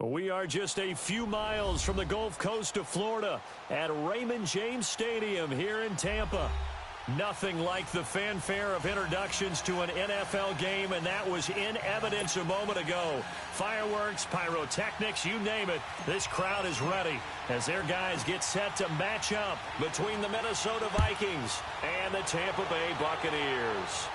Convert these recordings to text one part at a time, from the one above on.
We are just a few miles from the Gulf Coast of Florida at Raymond James Stadium here in Tampa. Nothing like the fanfare of introductions to an NFL game, and that was in evidence a moment ago. Fireworks, pyrotechnics, you name it. This crowd is ready as their guys get set to match up between the Minnesota Vikings and the Tampa Bay Buccaneers.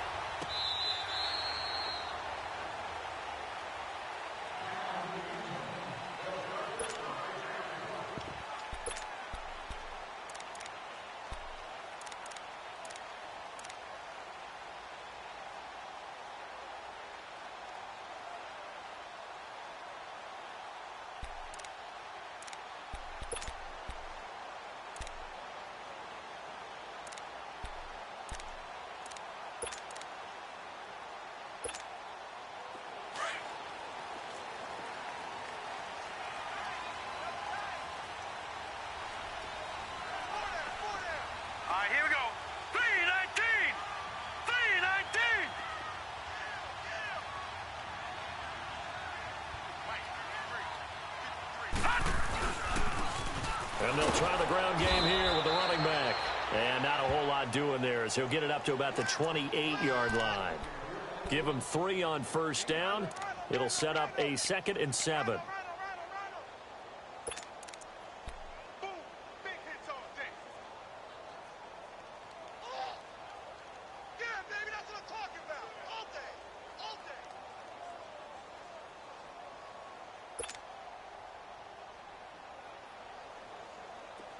Here we go. 319! 319! And they'll try the ground game here with the running back. And not a whole lot doing there as he'll get it up to about the 28-yard line. Give him 3 on first down. It'll set up a 2nd and 7.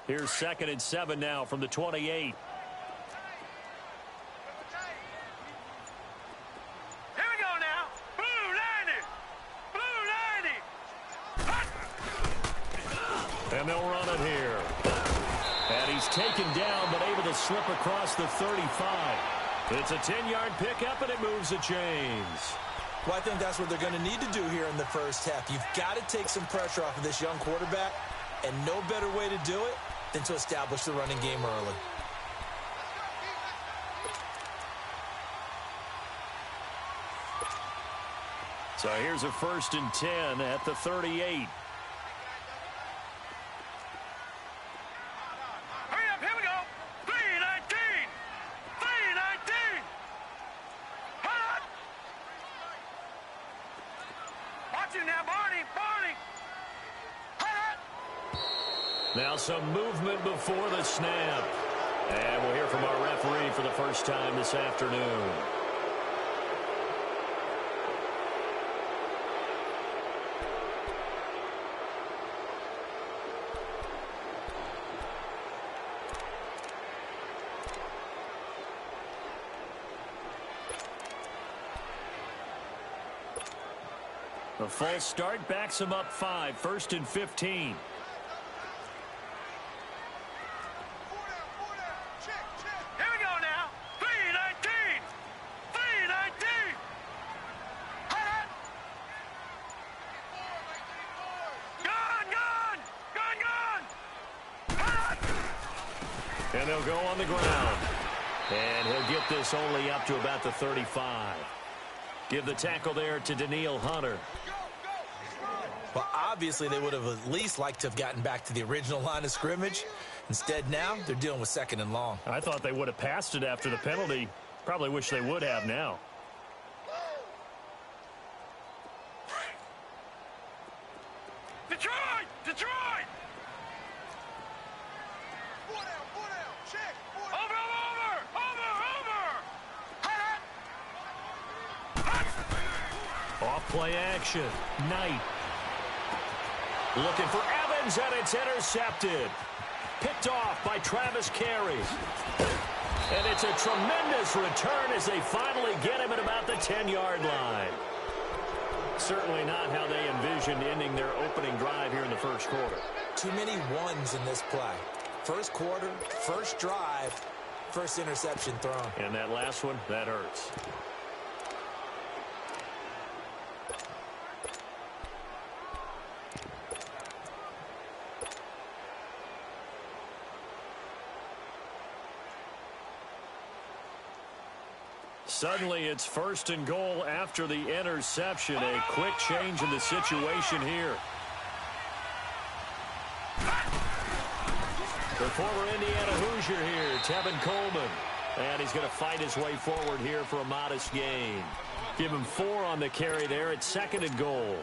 Here's 2nd and 7 now from the 28. Here we go now. Blue 90. Blue 90. And they'll run it here. And he's taken down but able to slip across the 35. It's a 10-yard pickup and it moves the chains. Well, I think that's what they're going to need to do here in the first half. You've got to take some pressure off of this young quarterback, and no better way to do it than to establish the running game early. So here's a 1st and 10 at the 38. Hurry up, here we go. 319. 319. Hold on. Watch him now, Barney. Now some movement before the snap. And we'll hear from our referee for the first time this afternoon. A false start backs him up 5, 1st and 15. And they'll go on the ground. And he'll get this only up to about the 35. Give the tackle there to Daniil Hunter. Well, obviously they would have at least liked to have gotten back to the original line of scrimmage. Instead now, they're dealing with 2nd and long. I thought they would have passed it after the penalty. Probably wish they would have now. Detroit! Off-play action. Knight. Looking for Evans, and it's intercepted. Picked off by Travis Carey. And it's a tremendous return as they finally get him at about the 10-yard line. Certainly not how they envisioned ending their opening drive here in the first quarter. Too many ones in this play. First quarter, first drive, first interception thrown. And that last one, that hurts. Suddenly, it's 1st and goal after the interception. A quick change in the situation here. The former Indiana Hoosier here, Tevin Coleman. And he's going to fight his way forward here for a modest gain. Give him 4 on the carry there at 2nd and goal.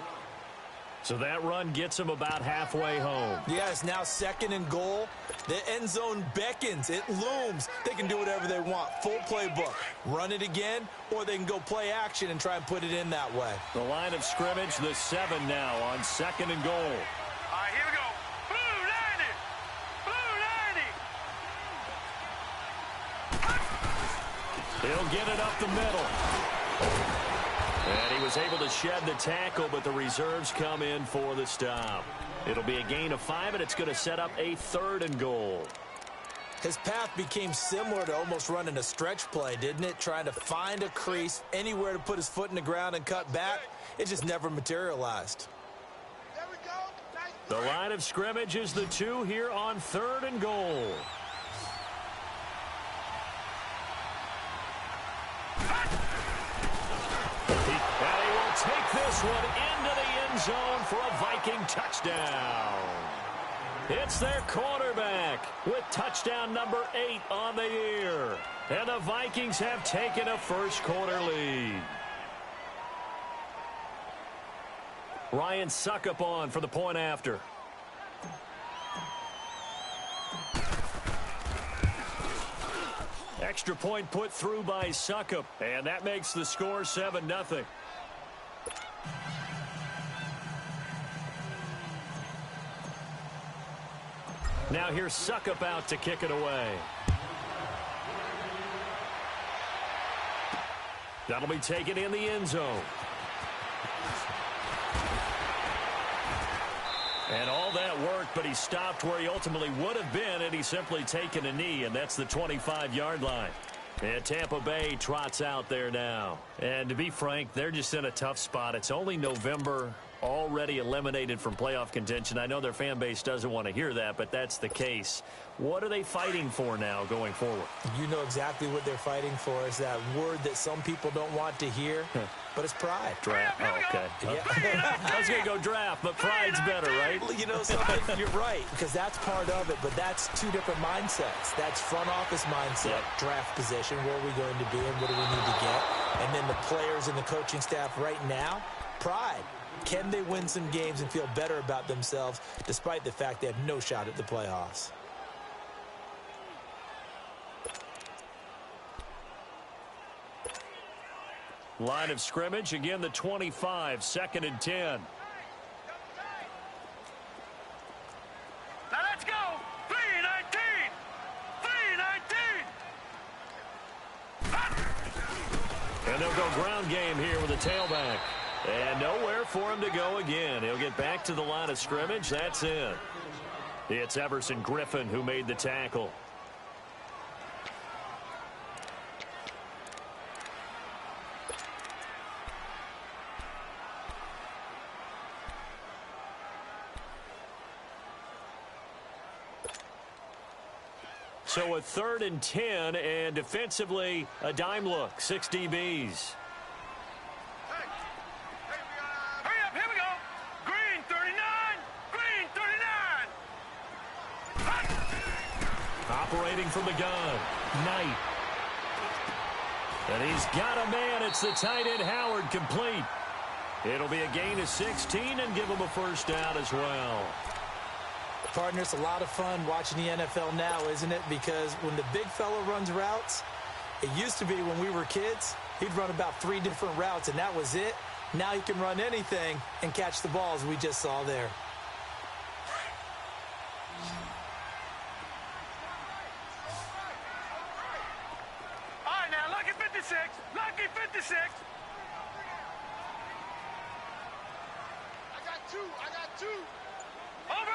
So that run gets him about halfway home. Yeah, it's now 2nd and goal. The end zone beckons. It looms. They can do whatever they want. Full playbook. Run it again, or they can go play action and try and put it in that way. The line of scrimmage, the 7 now on 2nd and goal. All right, here we go. Blue 90. Blue 90. He'll get it up the middle. And he was able to shed the tackle, but the reserves come in for the stop. It'll be a gain of 5, and it's going to set up a 3rd and goal. His path became similar to almost running a stretch play, didn't it? Trying to find a crease, anywhere to put his foot in the ground and cut back. It just never materialized. There we go. Nice. The line of scrimmage is the 2 here on 3rd and goal. And he will take this one into the end zone for a Viking touchdown. It's their quarterback with touchdown number 8 on the year. And the Vikings have taken a first-quarter lead. Ryan Suckup on for the point after. Extra point put through by Suckup, and that makes the score 7-0. Now here's Suckup out to kick it away. That'll be taken in the end zone. And all that worked, but he stopped where he ultimately would have been, and he's simply taken a knee, and that's the 25-yard line. And Tampa Bay trots out there now. And to be frank, they're just in a tough spot. It's only November, already eliminated from playoff contention. I know their fan base doesn't want to hear that, but that's the case. What are they fighting for now going forward? You know exactly what they're fighting for. Is that word that some people don't want to hear, but it's pride. Draft. Oh, okay. Yeah. I was going to go draft, but pride's better, right? Well, you know something? You're right, because that's part of it, but that's 2 different mindsets. That's front office mindset, draft position, where are we going to be and what do we need to get? And then the players and the coaching staff right now, pride. Can they win some games and feel better about themselves despite the fact they have no shot at the playoffs? Line of scrimmage, again the 25, 2nd and 10. Now let's go. 319. 319. And they'll go ground game here with a tailback. And nowhere for him to go again. He'll get back to the line of scrimmage. That's in. It's Everson Griffin who made the tackle. So a 3rd and 10, and defensively, a dime look, 6 DBs. Hurry up, here we go. Green 39. Green 39. Operating from the gun, Knight. And he's got a man. It's the tight end, Howard, complete. It'll be a gain of 16 and give him a first down as well. Partner, it's a lot of fun watching the NFL now, isn't it? Because when the big fella runs routes, it used to be when we were kids, he'd run about 3 different routes, and that was it. Now he can run anything and catch the balls we just saw there. All right, now, lucky 56. Lucky 56. I got 2. I got 2. Over.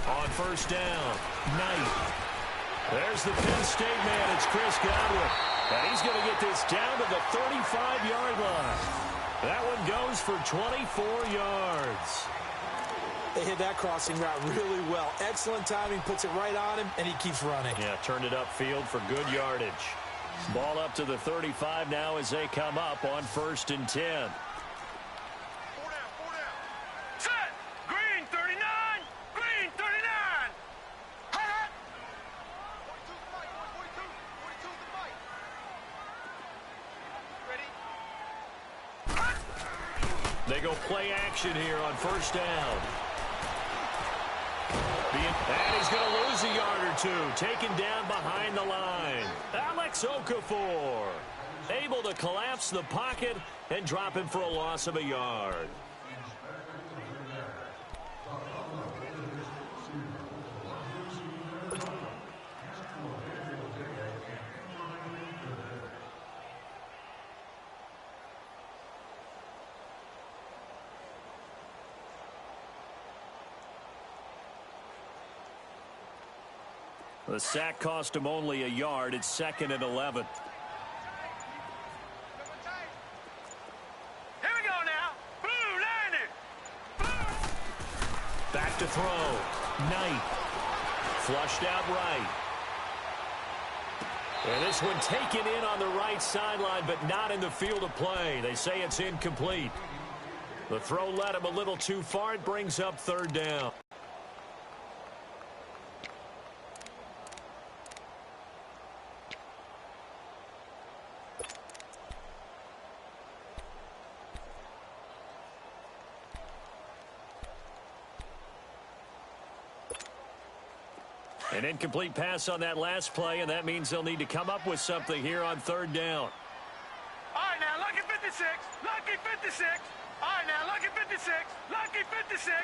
On first down, Knight. There's the Penn State man. It's Chris Godwin. And he's going to get this down to the 35-yard line. That one goes for 24 yards. They hit that crossing route really well. Excellent timing, puts it right on him, and he keeps running. Yeah, turned it upfield for good yardage. Ball up to the 35 now as they come up on 1st and 10. 4 down. Set. Green 39. They go play action here on first down. And he's going to lose a yard or two. Taken down behind the line. Alex Okafor able to collapse the pocket and drop him for a loss of a yard. The sack cost him only a yard. It's 2nd and 11. Here we go now. Blue, line it. Back to throw. Knight. Flushed out right. And this one taken in on the right sideline, but not in the field of play. They say it's incomplete. The throw led him a little too far. It brings up 3rd down. An incomplete pass on that last play, and that means they'll need to come up with something here on 3rd down. All right, now, lucky 56. Lucky 56. All right, now, lucky 56. Lucky 56.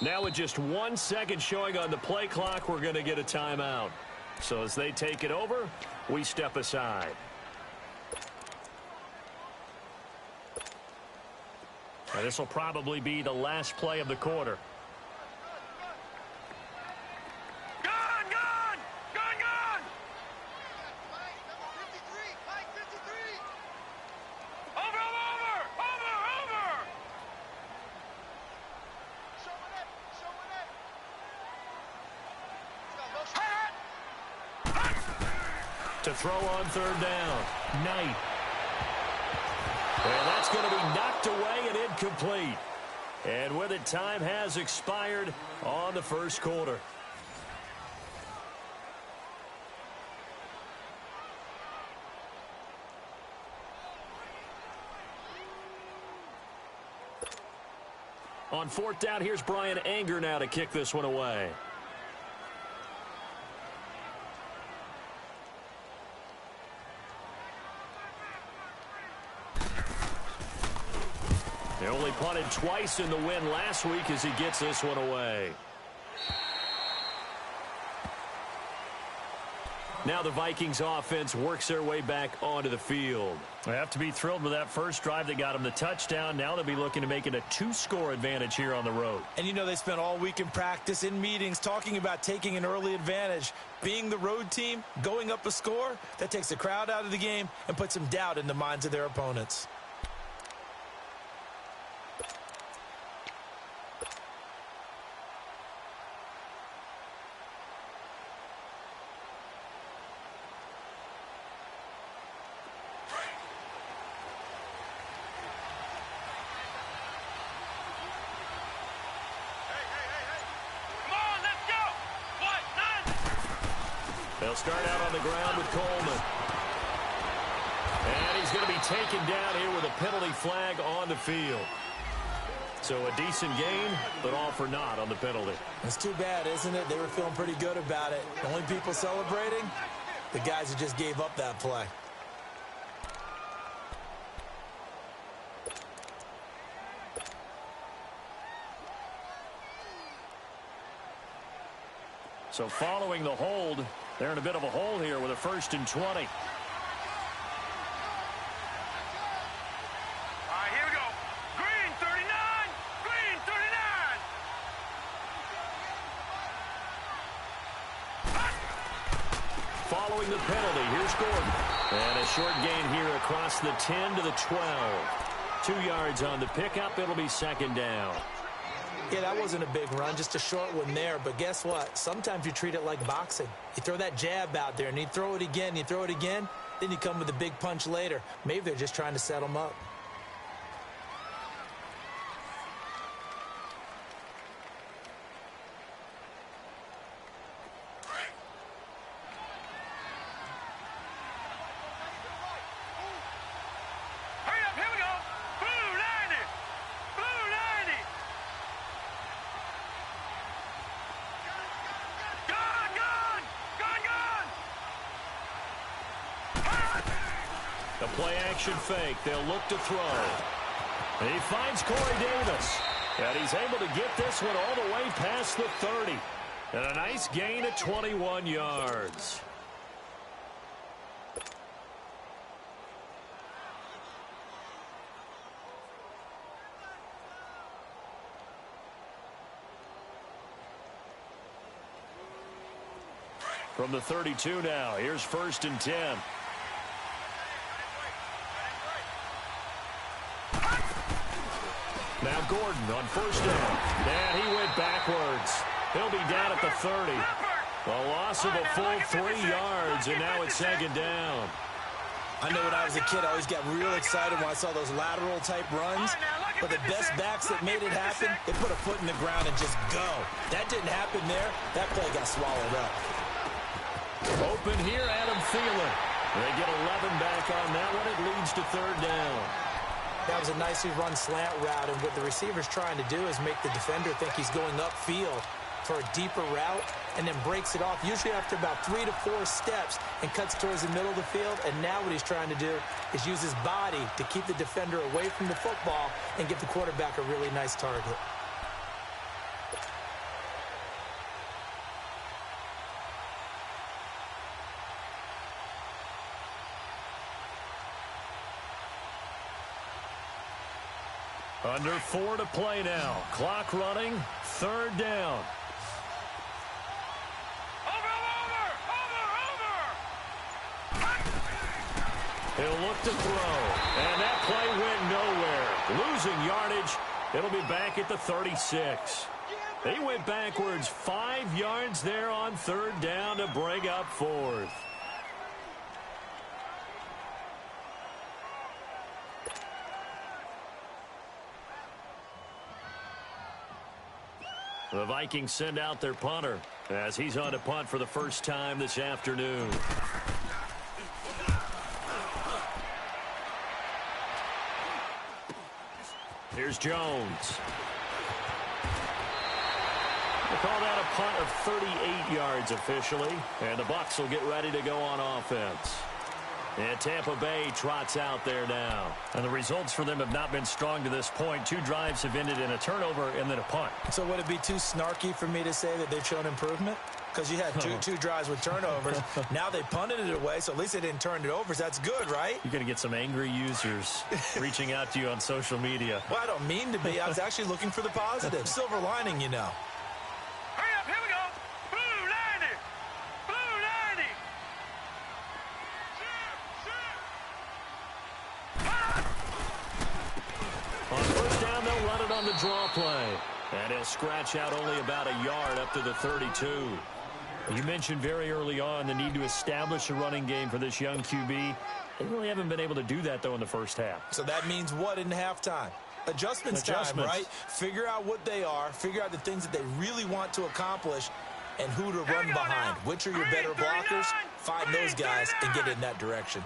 Now with just 1 second showing on the play clock, we're going to get a timeout. So as they take it over, we step aside. Now this will probably be the last play of the quarter. Gone, gone, gone, gone. Over, over, over, over. To throw on 3rd down. Knight. And that's going to be knocked away and incomplete. And with it, time has expired on the first quarter. On 4th down, here's Brian Anger now to kick this one away. They only punted twice in the win last week as he gets this one away. Now the Vikings offense works their way back onto the field. They have to be thrilled with that first drive that got them the touchdown. Now they'll be looking to make it a 2-score advantage here on the road. And you know they spent all week in practice, in meetings, talking about taking an early advantage. Being the road team, going up a score, that takes the crowd out of the game and puts some doubt in the minds of their opponents. They'll start out on the ground with Coleman. And he's going to be taken down here with a penalty flag on the field. So a decent gain, but all for naught on the penalty. It's too bad, isn't it? They were feeling pretty good about it. The only people celebrating, the guys who just gave up that play. So following the hold, they're in a bit of a hole here with a 1st and 20. All right, here we go. Green 39. Green 39. Following the penalty, here's Gordon. And a short gain here across the 10 to the 12. 2 yards on the pickup. It'll be 2nd down. Yeah, that wasn't a big run, just a short one there. But guess what? Sometimes you treat it like boxing. You throw that jab out there, and you throw it again, you throw it again, then you come with a big punch later. Maybe they're just trying to set them up. A play-action fake. They'll look to throw. He finds Corey Davis. And he's able to get this one all the way past the 30. And a nice gain of 21 yards. From the 32 now, here's 1st and 10. Now Gordon on 1st down. And he went backwards. He'll be down at the 30. A loss of a full 3 yards, and now it's 2nd down. I know when I was a kid, I always got real excited when I saw those lateral-type runs. But the best backs that made it happen, they put a foot in the ground and just go. That didn't happen there. That play got swallowed up. Open here, Adam Thielen. They get 11 back on that one. It leads to 3rd down. That was a nicely run slant route, and what the receiver's trying to do is make the defender think he's going upfield for a deeper route, and then breaks it off, usually after about 3 to 4 steps, and cuts towards the middle of the field. And now what he's trying to do is use his body to keep the defender away from the football and give the quarterback a really nice target. Under 4 to play now. Clock running. 3rd down. He'll look to throw. And that play went nowhere. Losing yardage. It'll be back at the 36. He went backwards 5 yards there on 3rd down to bring up 4th. The Vikings send out their punter as he's on to punt for the first time this afternoon. Here's Jones. They call that a punt of 38 yards officially, and the Bucs will get ready to go on offense. And Tampa Bay trots out there now. And the results for them have not been strong to this point. 2 drives have ended in a turnover and then a punt. So would it be too snarky for me to say that they've shown improvement? Because you had two drives with turnovers. Now they punted it away, so at least they didn't turn it over. So that's good, right? You're going to get some angry users reaching out to you on social media. Well, I don't mean to be. I was actually looking for the positive. Silver lining, you know. Hurry up, here we go. Blue 90. Blue 90. On 1st down, they'll run it on the draw play. And he'll scratch out only about a yard up to the 32. You mentioned very early on the need to establish a running game for this young QB. They really haven't been able to do that, though, in the first half. So that means what in halftime? Adjustments time, right? Figure out what they are. Figure out the things that they really want to accomplish and who to run behind. Which are your better blockers? Find those guys and get in that direction.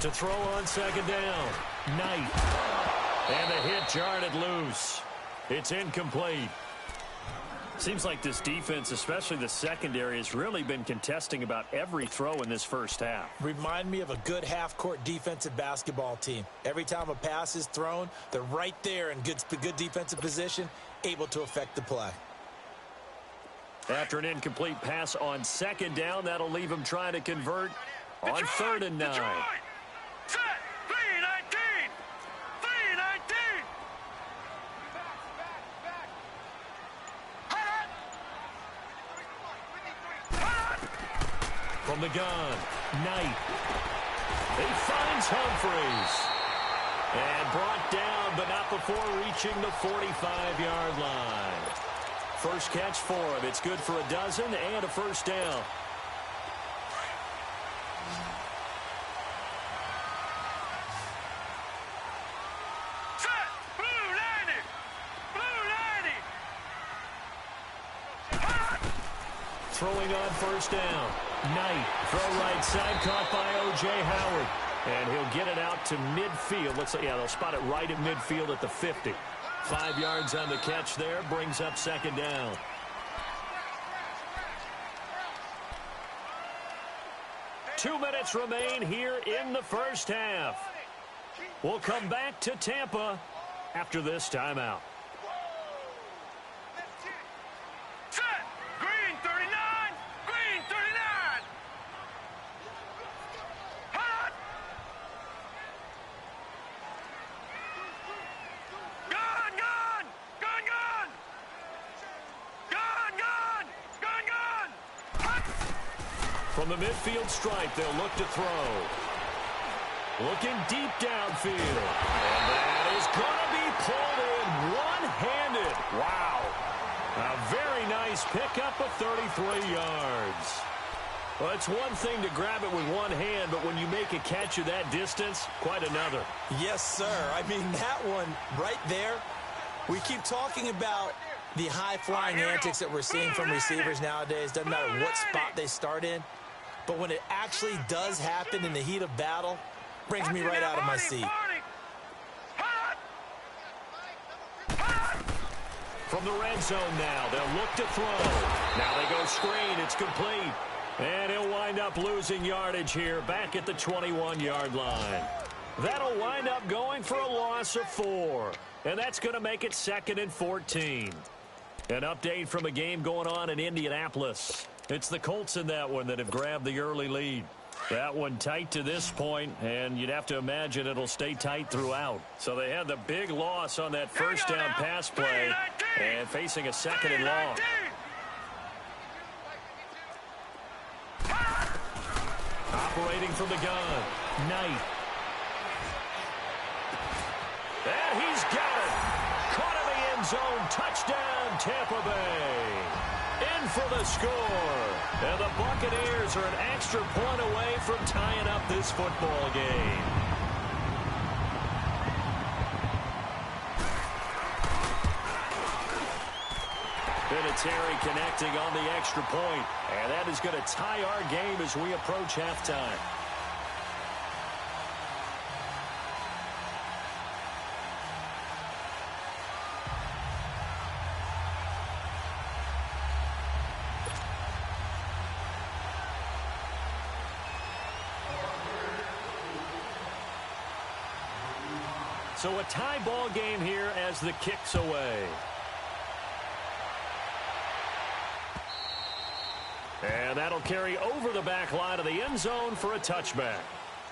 To throw on 2nd down. Knight. And the hit jarred loose. It's incomplete. Seems like this defense, especially the secondary, has really been contesting about every throw in this first half. Remind me of a good half-court defensive basketball team. Every time a pass is thrown, they're right there in good defensive position, able to affect the play. After an incomplete pass on 2nd down, that'll leave him trying to convert on 3rd and 9. Set. 3-19. 3-19. From the gun, Knight. He finds Humphreys. And brought down, but not before reaching the 45-yard line. First catch for him. It's good for a dozen and a 1st down. Set. Blue 90. Blue 90. Throwing on 1st down. Knight. Throw right side. Caught by O.J. Howard. And he'll get it out to midfield. Looks like, yeah, they'll spot it right at midfield at the 50. 5 yards on the catch there. Brings up 2nd down. 2 minutes remain here in the first half. We'll come back to Tampa after this timeout. Set. Green 39. Green 39. Hot. Gun, gun. Gun, gun. Gun, gun. Gun, gun. Hot. From the midfield stripe, they'll look to throw. Looking deep downfield. And that is going to be pulled in one-handed. Wow. A very nice pickup of 33 yards. Well, it's one thing to grab it with one hand, but when you make a catch of that distance, quite another. Yes, sir. I mean, that one right there, we keep talking about the high-flying antics that we're seeing from receivers nowadays. Doesn't matter what spot they start in. But when it actually does happen in the heat of battle, brings me right out of my seat. From the red zone now, they'll look to throw. Now they go screen. It's complete. And he'll wind up losing yardage here back at the 21-yard line. That'll wind up going for a loss of 4. And that's going to make it 2nd and 14. An update from a game going on in Indianapolis. It's the Colts in that one that have grabbed the early lead. That one tight to this point, and you'd have to imagine it'll stay tight throughout. So they had the big loss on that first down pass play and facing a 2nd and long. Operating from the gun, Knight. And he's got it. Caught in the end zone. Touchdown, Tampa Bay. In for the score. And the Buccaneers are an extra point away from tying up this football game. Vinatieri connecting on the extra point. And that is going to tie our game as we approach halftime. So a tie ball game here as the kick's away. And that'll carry over the back line of the end zone for a touchback.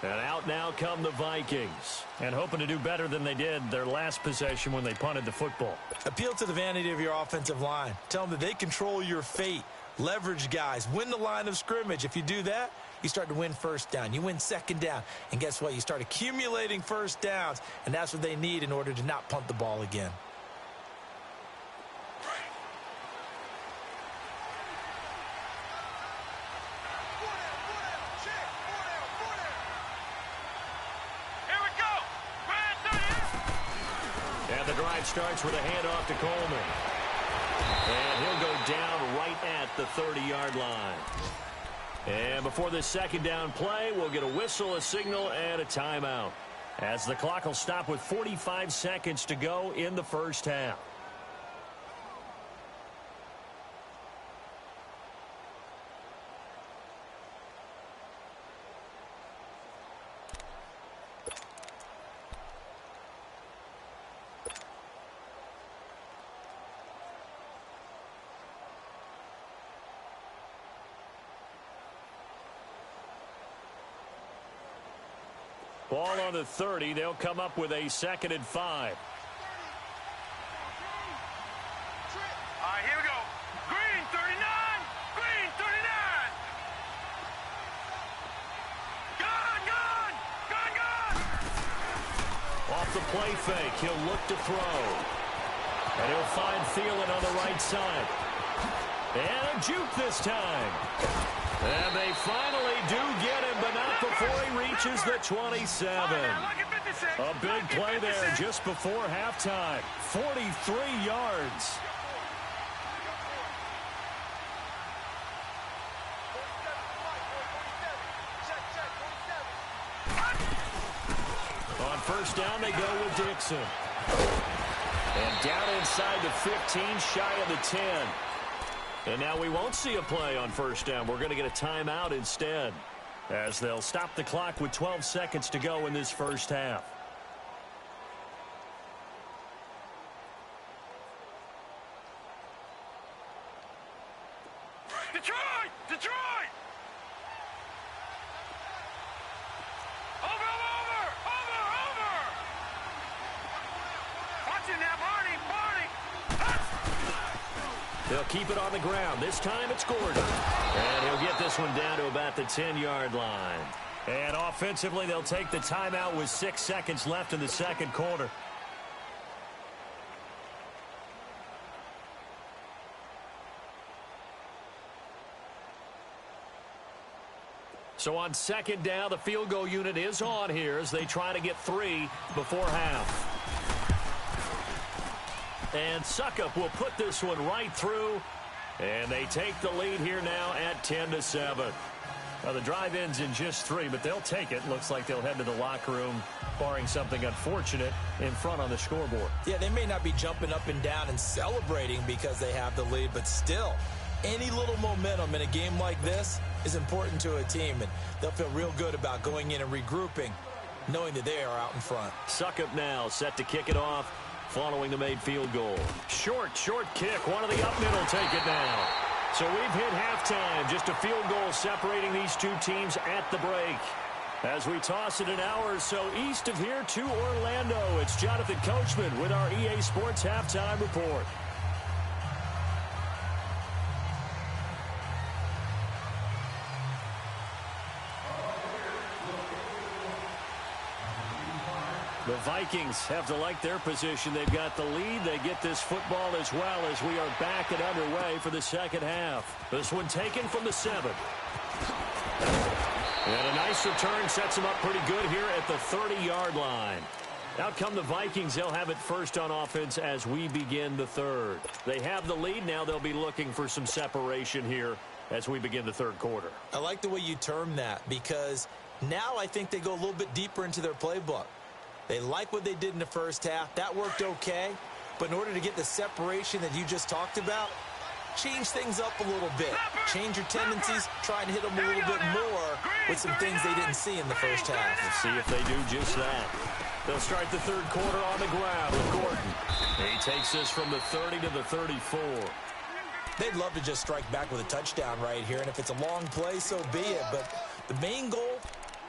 And out now come the Vikings. And hoping to do better than they did their last possession when they punted the football. Appeal to the vanity of your offensive line. Tell them that they control your fate. Leverage guys. Win the line of scrimmage. If you do that, you start to win first down. You win second down. And guess what? You start accumulating first downs. And that's what they need in order to not punt the ball again. And the drive starts with a handoff to Coleman. And he'll go down right at the 30-yard line. And before this second down play, we'll get a whistle, a signal, and a timeout, as the clock will stop with 45 seconds to go in the first half. Ball on the 30. They'll come up with a 2nd and 5. All right, here we go. Green 39. Green 39. Gun, gun. Gun, gun. Off the play fake, he'll look to throw. And he'll find Thielen on the right side. And a juke this time. And they finally do get him, but not before he reaches the 27. A big play there just before halftime. 43 yards. On first down, they go with Dixon. And down inside the 15, shy of the 10. And now we won't see a play on first down. We're going to get a timeout instead. as they'll stop the clock with 12 seconds to go in this first half. Detroit! Detroit! Over! Watch it now, Barney! They'll keep it on the ground. This time it's Gordon. And he'll get this one down to about the 10-yard line. And offensively, they'll take the timeout with 6 seconds left in the second quarter. So on second down, the field goal unit is on here as they try to get 3 before half. And Suckup will put this one right through. And they take the lead here now at 10-7. Well, the drive ends in just 3, but they'll take it. Looks like they'll head to the locker room, barring something unfortunate, in front on the scoreboard. Yeah, they may not be jumping up and down and celebrating because they have the lead, but still, any little momentum in a game like this is important to a team, and they'll feel real good about going in and regrouping, knowing that they are out in front. Suckup now set to kick it off following the made field goal. Short kick. One of the up middle take it now. So we've hit halftime. Just a field goal separating these two teams at the break. As we toss it an hour or so east of here to Orlando, it's Jonathan Coachman with our EA Sports Halftime Report. The Vikings have to like their position. They've got the lead. They get this football as well as we are back and underway for the second half. This one taken from the 7. And a nice return sets them up pretty good here at the 30-yard line. Out come the Vikings. They'll have it first on offense as we begin the third. They have the lead. Now they'll be looking for some separation here as we begin the third quarter. I like the way you term that because now I think they go a little bit deeper into their playbook. They like what they did in the first half. That worked okay. But in order to get the separation that you just talked about, change things up a little bit. Change your tendencies. Try and hit them a little bit more with some things they didn't see in the first half. We'll see if they do just that. They'll start the third quarter on the ground with Gordon. He takes this from the 30 to the 34. They'd love to just strike back with a touchdown right here. And if it's a long play, so be it. But the main goal,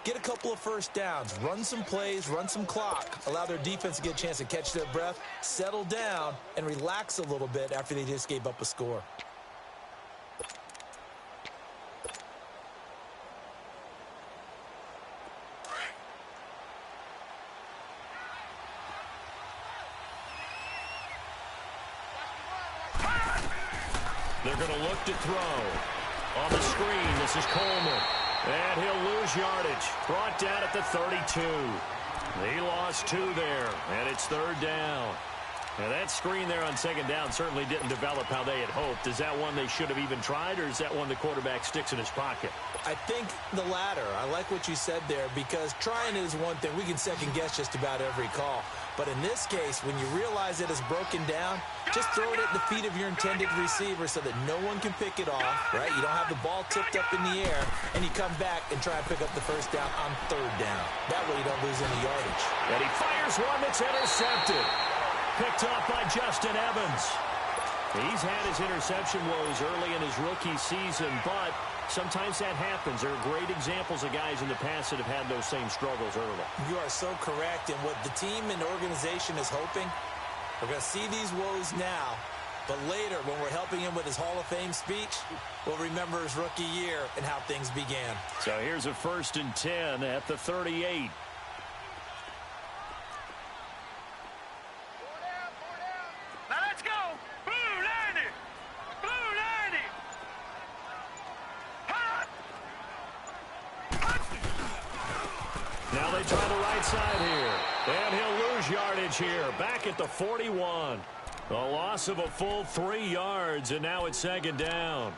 get a couple of first downs, run some plays, run some clock, allow their defense to get a chance to catch their breath, settle down, and relax a little bit after they just gave up a score. They're going to look to throw. On the screen, this is Coleman. And he'll lose yardage. Brought down at the 32. He lost 2 there, and it's third down. And that screen there on second down certainly didn't develop how they had hoped. Is that one they should have even tried, or is that one the quarterback sticks in his pocket? I think the latter. I like what you said there because trying is one thing. We can second-guess just about every call. But in this case, when you realize it is broken down, just throw it at the feet of your intended receiver so that no one can pick it off, right? You don't have the ball tipped up in the air, and you come back and try and pick up the first down on third down. That way you don't lose any yardage. And he fires one that's intercepted. Picked off by Justin Evans. He's had his interception woes early in his rookie season, but sometimes that happens. There are great examples of guys in the past that have had those same struggles early. You are so correct. And what the team and organization is hoping, we're going to see these woes now, but later when we're helping him with his Hall of Fame speech, we'll remember his rookie year and how things began. So here's a 1st and 10 at the 38. Now let's go! Blue 90! Blue 90! Hot! Now they try the right side here. And he'll lose yardage here. Back at the 41. A loss of a full 3 yards, and now it's second down.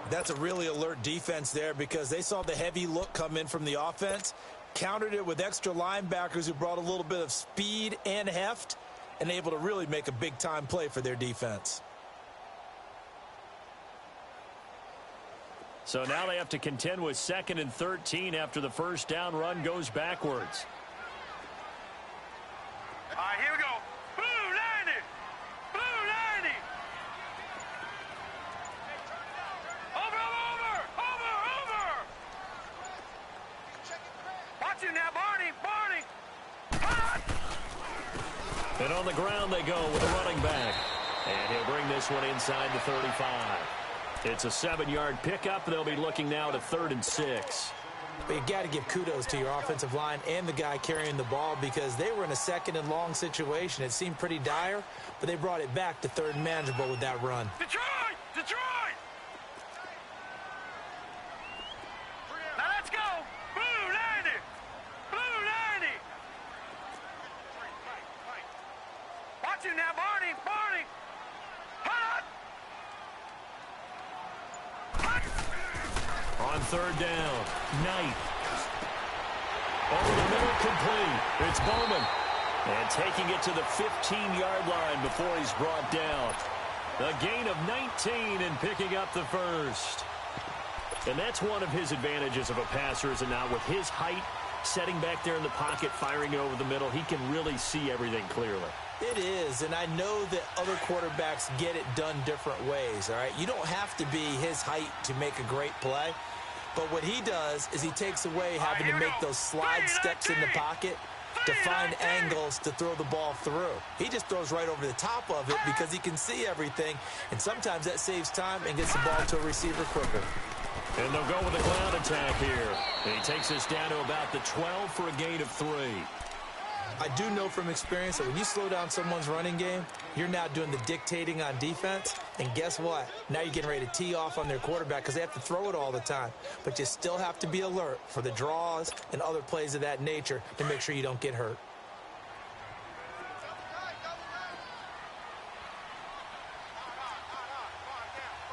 That's a really alert defense there because they saw the heavy look come in from the offense, countered it with extra linebackers who brought a little bit of speed and heft, and able to really make a big-time play for their defense. So now they have to contend with 2nd and 13 after the first down run goes backwards. All right, here we go. Blue 90. Blue 90. Over. Watch it now, Barney. Hot. And on the ground they go with a running back. And he'll bring this one inside the 35. It's a 7-yard pickup. They'll be looking now to 3rd and 6. But you got to give kudos to your offensive line and the guy carrying the ball because they were in a 2nd and long situation. It seemed pretty dire, but they brought it back to 3rd and manageable with that run. Detroit! Now let's go. Blue 90. Watch it now, Barney. Hot. On 3rd down, Knight. Over the middle, complete. It's Bowman. And taking it to the 15-yard line before he's brought down. A gain of 19 and picking up the first. And that's one of his advantages of a passer, is it not? With his height, setting back there in the pocket, firing it over the middle, he can really see everything clearly. It is, and I know that other quarterbacks get it done different ways, all right? You don't have to be his height to make a great play, but what he does is he takes away having to make those slide steps in the pocket to find angles to throw the ball through. He just throws right over the top of it because he can see everything, and sometimes that saves time and gets the ball to a receiver quicker. And they'll go with a ground attack here. And he takes us down to about the 12 for a gain of 3. I do know from experience that when you slow down someone's running game, you're now doing the dictating on defense. And guess what? Now you're getting ready to tee off on their quarterback because they have to throw it all the time. But you still have to be alert for the draws and other plays of that nature to make sure you don't get hurt.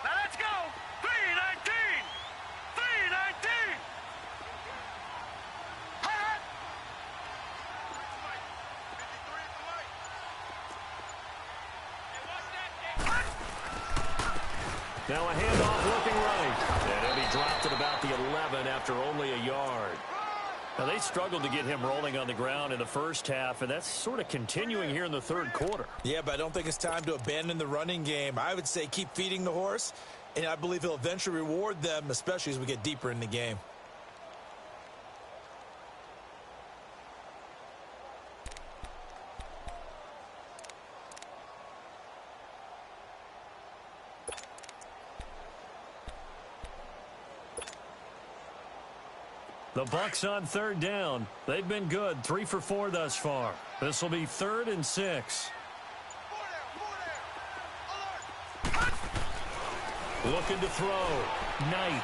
Now let's go. 319. Hot. Now a handoff looking right. And he'll be dropped at about the 11 after only a yard. Now they struggled to get him rolling on the ground in the first half, and that's sort of continuing here in the 3rd quarter. Yeah, but I don't think it's time to abandon the running game. I would say keep feeding the horse, and I believe he'll eventually reward them, especially as we get deeper in the game. The Bucs on 3rd down. They've been good, 3 for 4 thus far. This will be 3rd and 6. Looking to throw. Knight.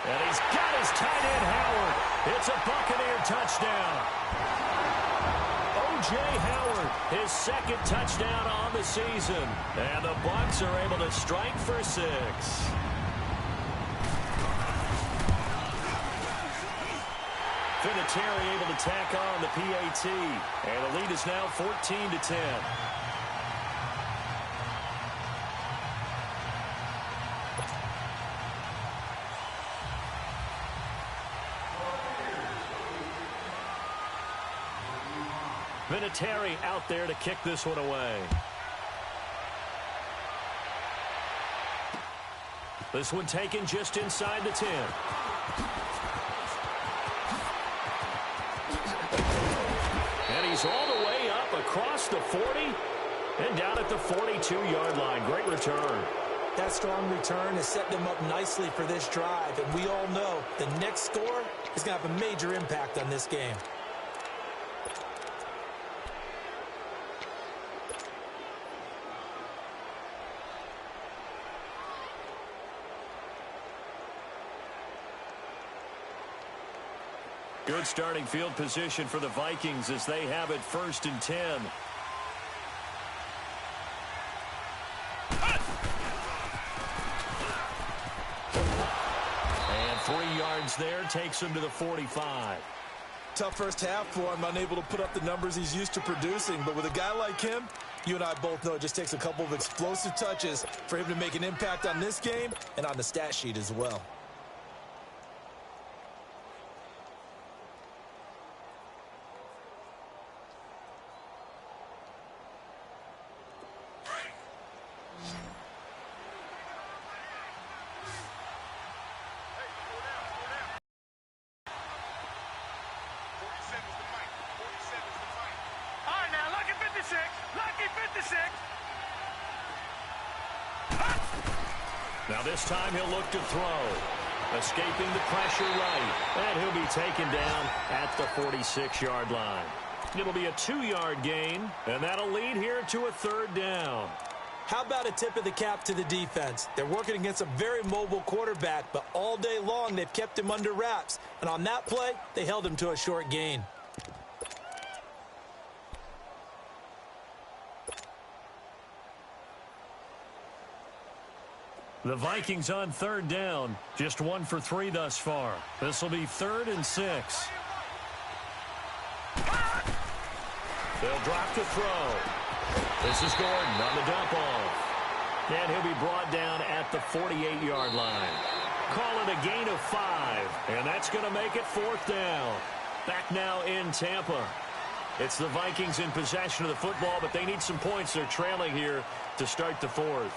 And he's got his tight end, Howard. It's a Buccaneer touchdown. O.J. Howard, his 2nd touchdown on the season. And the Bucs are able to strike for 6. Vinatieri able to tack on the PAT. And the lead is now 14-10. Vinatieri out there to kick this one away. This one taken just inside the 10. And he's all the way up across the 40 and down at the 42-yard line. Great return. That strong return has set them up nicely for this drive, and we all know the next score is going to have a major impact on this game. Good starting field position for the Vikings as they have it 1st and 10. And 3 yards there takes him to the 45. Tough first half for him, unable to put up the numbers he's used to producing. But with a guy like him, You and I both know it just takes a couple of explosive touches for him to make an impact on this game and on the stat sheet as well. Now this time he'll look to throw. Escaping the pressure right. And he'll be taken down at the 46-yard line. It'll be a 2-yard gain, and that'll lead here to a 3rd down. How about a tip of the cap to the defense? They're working against a very mobile quarterback, but all day long they've kept him under wraps. And on that play, they held him to a short gain. The Vikings on 3rd down. Just 1 for 3 thus far. This will be 3rd and 6. They'll drop to throw. This is Gordon on the dump off. And he'll be brought down at the 48-yard line. Call it a gain of 5. And that's going to make it 4th down. Back now in Tampa. It's the Vikings in possession of the football, but they need some points. They're trailing here to start the 4th.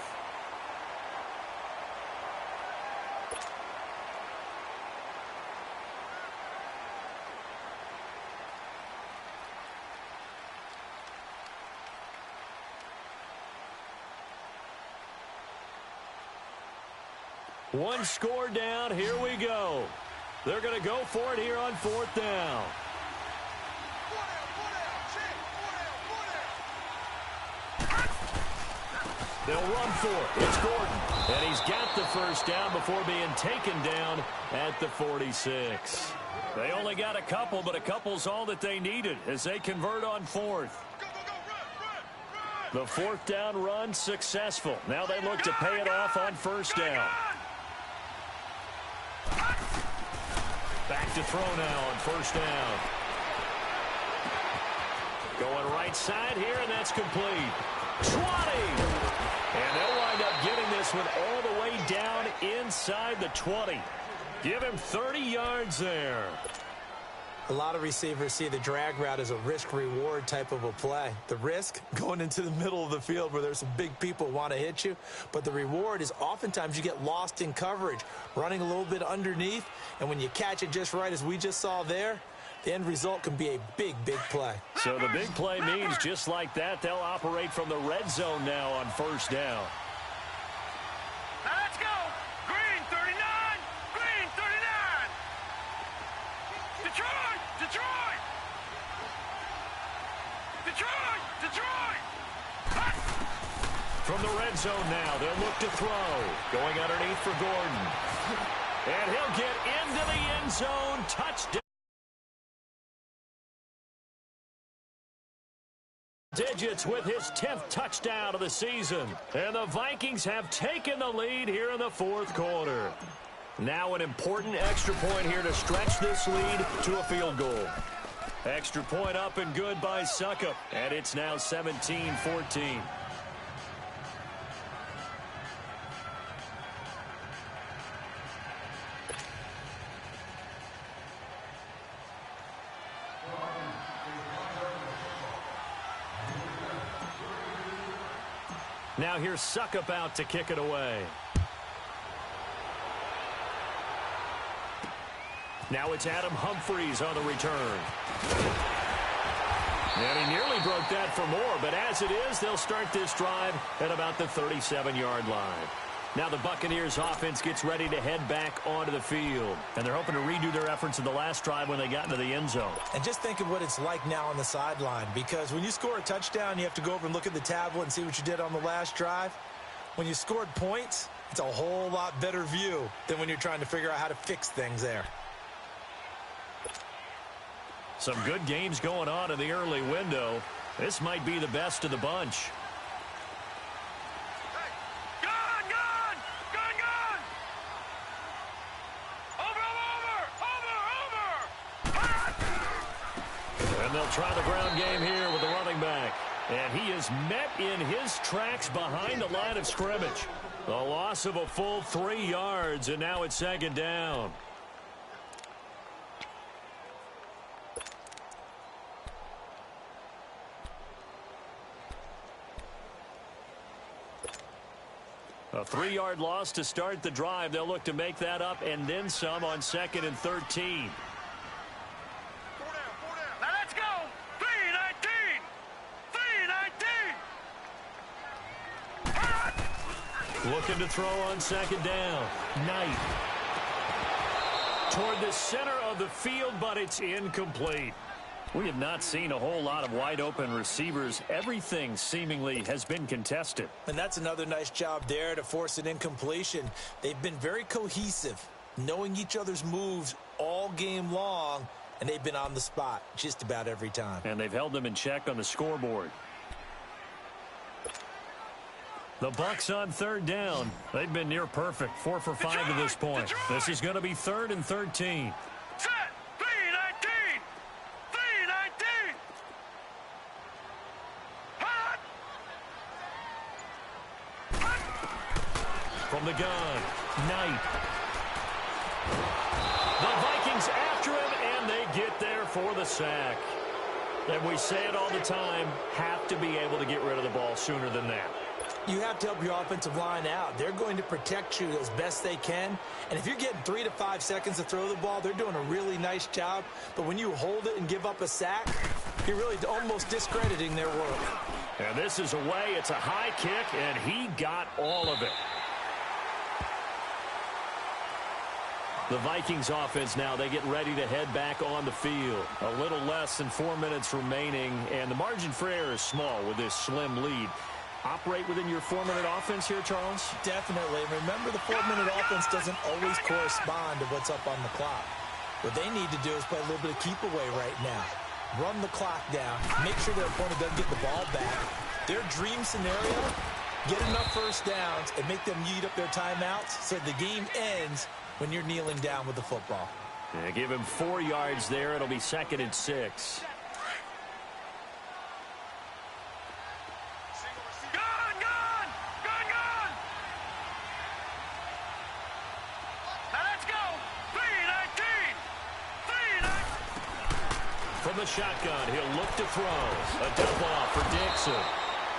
One score down. Here we go. They're going to go for it here on 4th down. They'll run for it. It's Gordon. And he's got the 1st down before being taken down at the 46. They only got a couple, but a couple's all that they needed as they convert on 4th. The 4th down run successful. Now they look to pay it off on 1st down. Back to throw now on 1st down. Going right side here, and that's complete. 20! And they'll wind up getting this one all the way down inside the 20. Give him 30 yards there. A lot of receivers see the drag route as a risk-reward type of a play. The risk, going into the middle of the field where there's some big people who want to hit you. But the reward is oftentimes you get lost in coverage, running a little bit underneath. And when you catch it just right, as we just saw there, the end result can be a big, big play. So the big play means just like that, they'll operate from the red zone now on 1st down. Now let's go. Green 39. Green 39. Detroit. Detroit. Detroit. Detroit. From the red zone now, they'll look to throw. Going underneath for Gordon. And he'll get into the end zone. Touchdown. Digits with his 10th touchdown of the season. And the Vikings have taken the lead here in the 4th quarter. Now an important extra point here to stretch this lead to a field goal. Extra point up and good by Suckup. And it's now 17-14. Now here's Suckup out to kick it away. Now it's Adam Humphries on the return. And he nearly broke that for more, but as it is, they'll start this drive at about the 37-yard line. Now the Buccaneers offense gets ready to head back onto the field. And they're hoping to redo their efforts in the last drive when they got into the end zone. And just think of what it's like now on the sideline, because when you score a touchdown, you have to go over and look at the tablet and see what you did on the last drive. When you scored points, it's a whole lot better view than when you're trying to figure out how to fix things there. Some good games going on in the early window. This might be the best of the bunch. And they'll try the ground game here with the running back. And he is met in his tracks behind the line of scrimmage. A loss of a full 3 yards, and now it's second down. A 3-yard loss to start the drive. They'll look to make that up and then some on 2nd and 13. Now let's go. 3-19. 3-19. Looking to throw on 2nd down. Knight. Toward the center of the field, but it's incomplete. We have not seen a whole lot of wide-open receivers. Everything seemingly has been contested. And that's another nice job there to force an incompletion. They've been very cohesive, knowing each other's moves all game long, and they've been on the spot just about every time. And they've held them in check on the scoreboard. The Bucs on 3rd down. They've been near perfect, 4 for 5 to this point. This is going to be 3rd and 13. Set. 3-19. 3-19. Hot. From the gun, Knight. The Vikings after him, and they get there for the sack. And we say it all the time, have to be able to get rid of the ball sooner than that. You have to help your offensive line out. They're going to protect you as best they can. And if you're getting 3 to 5 seconds to throw the ball, they're doing a really nice job. But when you hold it and give up a sack, you're really almost discrediting their work. And this is away. It's a high kick, and he got all of it. The Vikings offense now, they get ready to head back on the field. A little less than 4 minutes remaining, and the margin for error is small with this slim lead. Operate within your 4-minute offense here, Charles? Definitely. Remember, the 4-minute offense doesn't always correspond to what's up on the clock. What they need to do is play a little bit of keep away right now. Run the clock down. Make sure their opponent doesn't get the ball back. Their dream scenario, get enough first downs and make them eat up their timeouts so the game ends when you're kneeling down with the football. Yeah, give him 4 yards there. It'll be 2nd and 6. From the shotgun, he'll look to throw. A dump off for Dixon.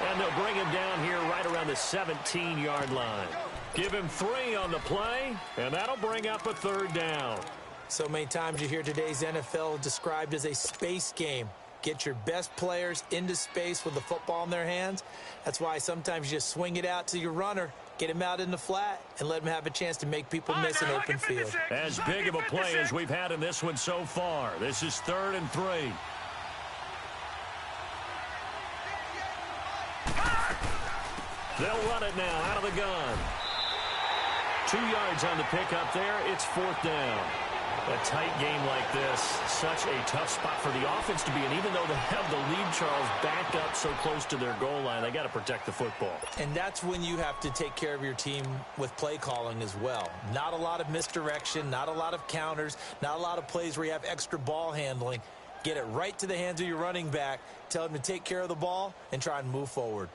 And they'll bring him down here right around the 17-yard line. Give him 3 on the play, and that'll bring up a 3rd down. So many times you hear today's NFL described as a space game. Get your best players into space with the football in their hands. That's why sometimes you just swing it out to your runner, get him out in the flat, and let him have a chance to make people miss an open field. As big of a play as we've had in this one so far. This is 3rd and 3. They'll run it now out of the gun. 2 yards on the pickup there. It's 4th down. A tight game like this, such a tough spot for the offense to be in. Even though they have the lead, Charles, backed up so close to their goal line, they got to protect the football. And that's when you have to take care of your team with play calling as well. Not a lot of misdirection, not a lot of counters, not a lot of plays where you have extra ball handling. Get it right to the hands of your running back, tell him to take care of the ball, and try and move forward.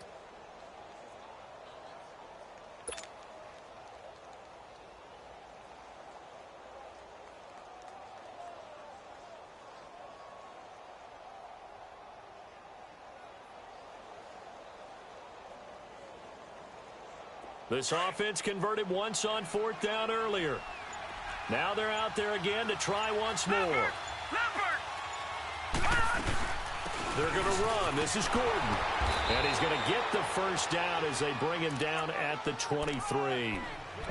This offense converted once on 4th down earlier. Now they're out there again to try once more. They're going to run. This is Gordon. And he's going to get the first down as they bring him down at the 23.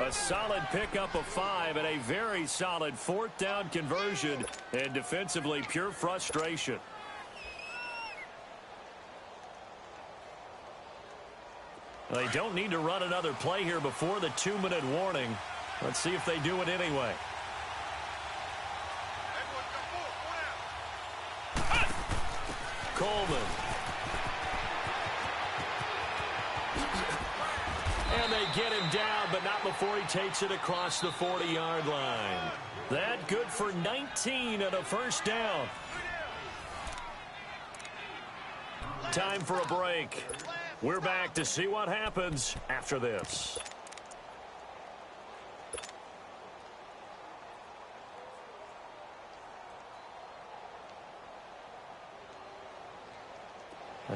A solid pickup of 5 and a very solid 4th down conversion. And defensively, pure frustration. They don't need to run another play here before the 2-minute warning. Let's see if they do it anyway. Coleman. And they get him down, but not before he takes it across the 40-yard line. That good for 19 and a first down. Time for a break. We're back to see what happens after this.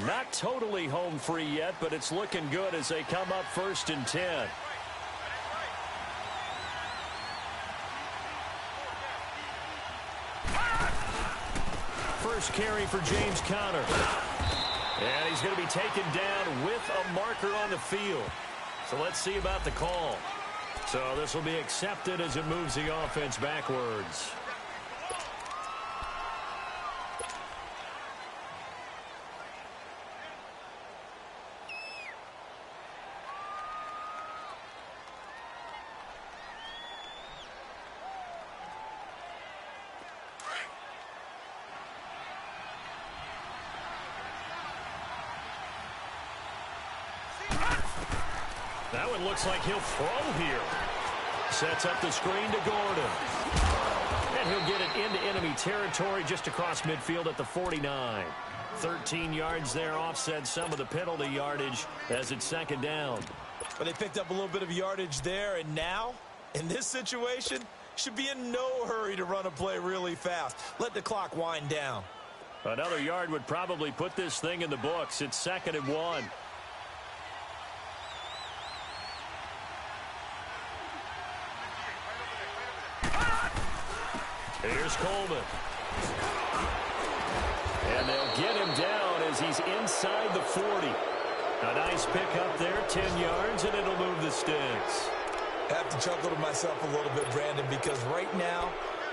Not totally home free yet, but it's looking good as they come up 1st and 10. First carry for James Conner. And he's going to be taken down with a marker on the field. So let's see about the call. So this will be accepted as it moves the offense backwards. That one looks like he'll throw here. Sets up the screen to Gordon. And he'll get it into enemy territory just across midfield at the 49. 13 yards there, offset some of the penalty yardage as it's 2nd down. But they picked up a little bit of yardage there, and now, in this situation, should be in no hurry to run a play really fast. Let the clock wind down. Another yard would probably put this thing in the books. It's 2nd and 1. Here's Coleman. And they'll get him down as he's inside the 40. A nice pick up there, 10 yards, and it'll move the sticks. I have to chuckle to myself a little bit, Brandon, because right now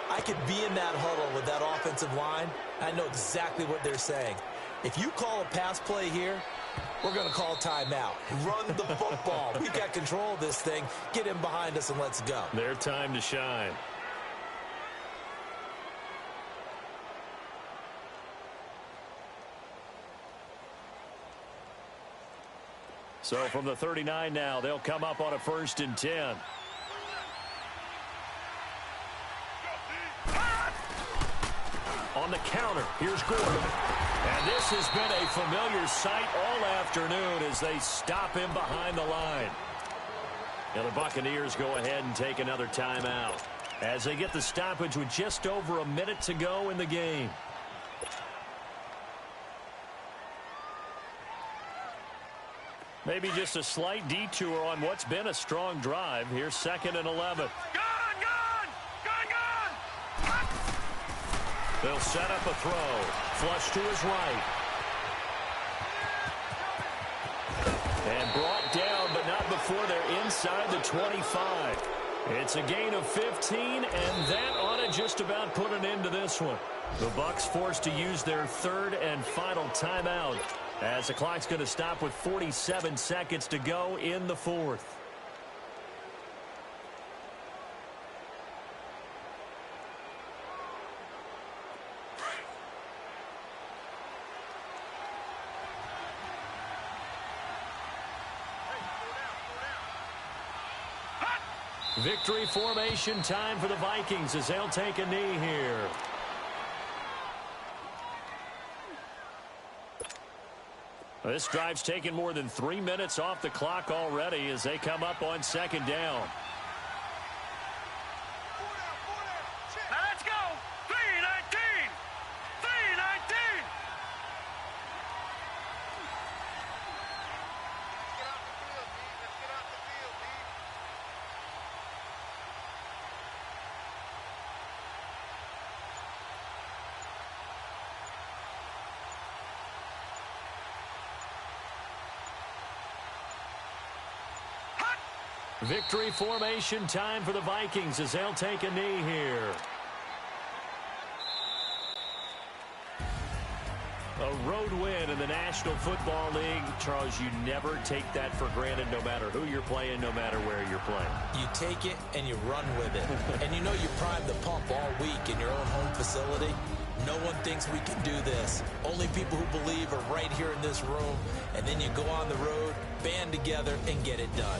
I could be in that huddle with that offensive line. I know exactly what they're saying. If you call a pass play here, we're going to call timeout. Run the football. We've got control of this thing. Get him behind us and let's go. Their time to shine. So from the 39 now, they'll come up on a 1st and 10. On the counter, here's Gordon. And this has been a familiar sight all afternoon as they stop him behind the line. And the Buccaneers go ahead and take another timeout as they get the stoppage with just over a minute to go in the game. Maybe just a slight detour on what's been a strong drive. Here's 2nd and 11. They'll set up a throw. Flush to his right. And brought down, but not before they're inside the 25. It's a gain of 15, and that ought to just about put an end to this one. The Bucs forced to use their 3rd and final timeout, as the clock's going to stop with 47 seconds to go in the 4th. Victory formation time for the Vikings as they'll take a knee here. This drive's taken more than 3 minutes off the clock already as they come up on 2nd down. Now let's go. 3-19. 3-19. Victory formation time for the Vikings as they'll take a knee here. A road win in the National Football League. Charles, you never take that for granted no matter who you're playing, no matter where you're playing. You take it and you run with it. And you know you primed the pump all week in your own home facility. No one thinks we can do this. Only people who believe are right here in this room. And then you go on the road, band together, and get it done.